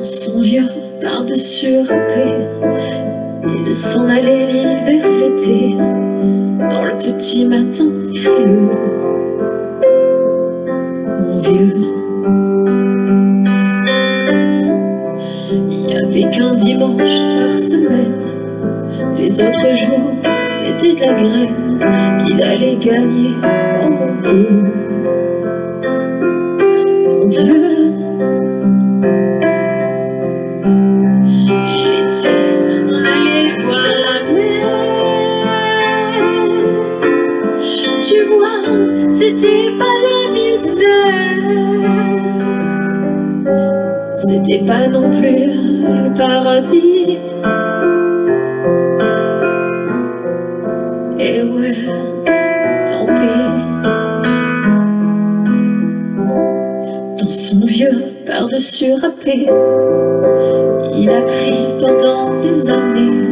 Son vieux par-dessus râpé, il s'en allait l'hiver, l'été, dans le petit matin frileux. Mon vieux, il n'y avait qu'un dimanche par semaine, les autres jours c'était de la graine qu'il allait gagner comme on peut. Mon vieux, on allait voir la mer. Tu vois, c'était pas la misère, c'était pas non plus le paradis. Et ouais, tant pis. Dans son vieux par-dessus râpé, il a pris pendant des années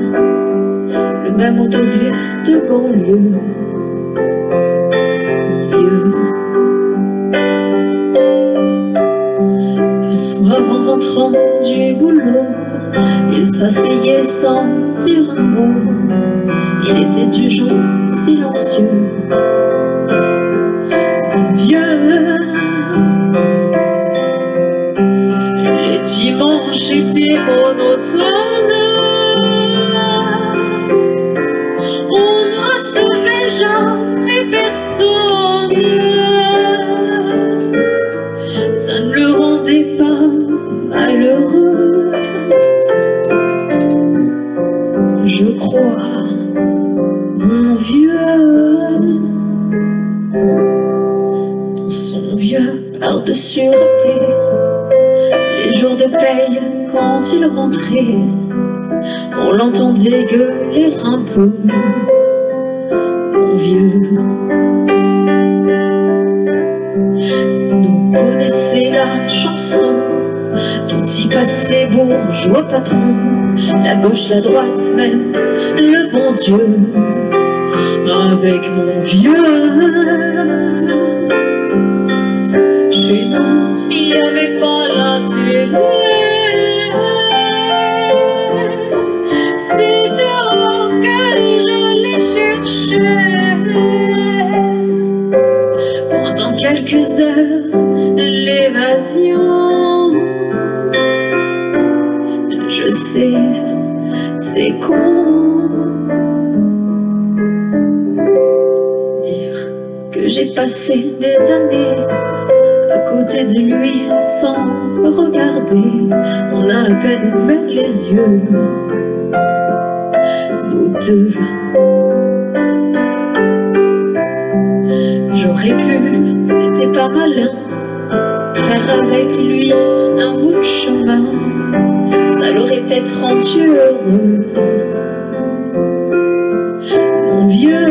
le même autobus de banlieue. Mon vieux, le soir en rentrant du boulot, il s'asseyait sans dire un mot. Il était du genre silencieux. Mon vieux, les dimanches étaient monotones. On ne recevait jamais personne. Ça ne le rendait pas malheureux, je crois, mon vieux. Dans son vieux par-dessus râpé, les jours de paye, quand il rentrait, on l'entendait gueuler un peu. Mon vieux, nous connaissait la chanson, tout y passait bourgeois patron, la gauche, la droite, même le bon Dieu. Avec mon vieux, chez nous, il n'y avait pas la télé. C'est dehors que j'allais chercher pendant quelques heures l'évasion. Je sais, c'est con dire que j'ai passé des années à côté de lui sans le regarder. On a à peine ouvert les yeux, nous deux. J'aurais pu, c'était pas malin, faire avec lui un bout de chemin. Ça l'aurait peut-être rendu heureux. Mon vieux,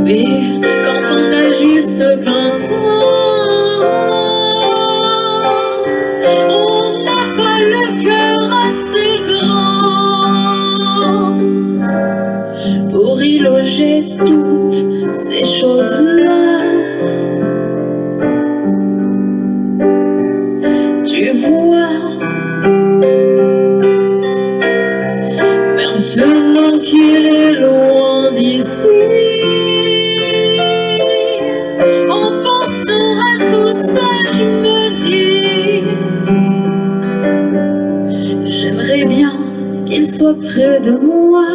mais quand on a juste 15 ans, on n'a pas le cœur assez grand pour y loger toutes ces choses-là. Tu vois, maintenant qu'il est loin d'ici, en pensant à tout ça, je me dis, j'aimerais bien qu'il soit près de moi.